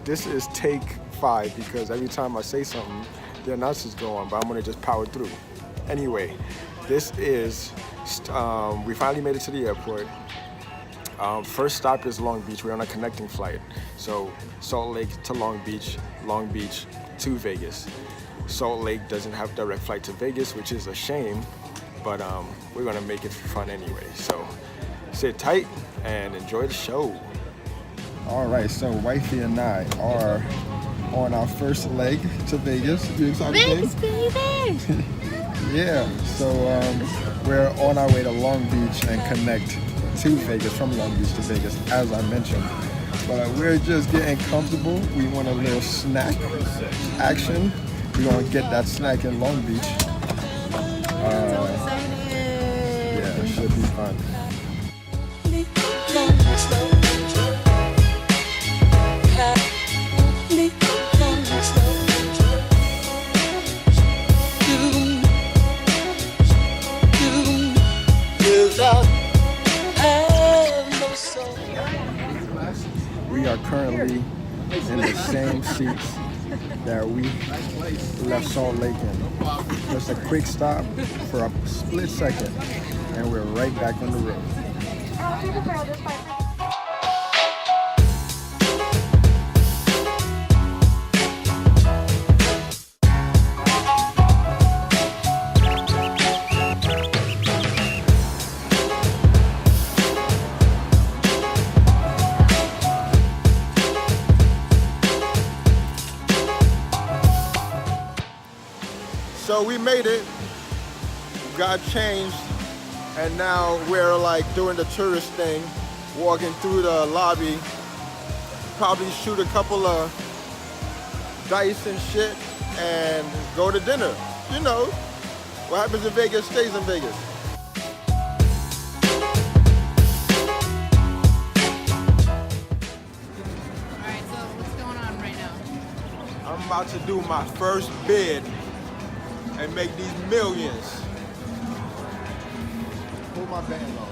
this is take 5 because every time I say something, the announcers go on, but I'm gonna just power through. Anyway, this is, we finally made it to the airport. First stop is Long Beach. We're on a connecting flight. So Salt Lake to Long Beach to Vegas. Salt Lake doesn't have direct flight to Vegas, which is a shame, but we're gonna make it fun anyway. So sit tight and enjoy the show. All right, so wifey and I are on our first leg to Vegas. You excited, Vegas, baby! Yeah, so we're on our way to Long Beach and connect to Vegas from Long Beach to Vegas, as I mentioned. But we're just getting comfortable. We want a little snack action. We're gonna get that snack in Long Beach. Yeah, it should be fun. We are currently in the same seats that we left Salt Lake in. Just a quick stop for a split second, and we're right back on the road. So we made it, got changed, and now we're like doing the tourist thing, walking through the lobby, probably shoot a couple of dice and shit, and go to dinner. You know, what happens in Vegas stays in Vegas. Alright, so what's going on right now? I'm about to do my first bid and make these millions. Pull my band off.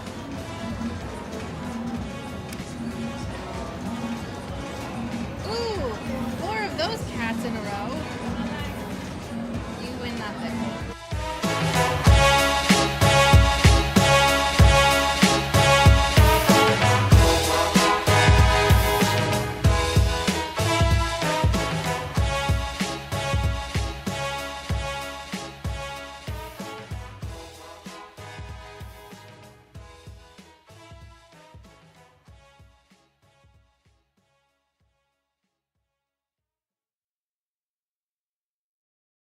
Ooh, 4 of those cats in a row.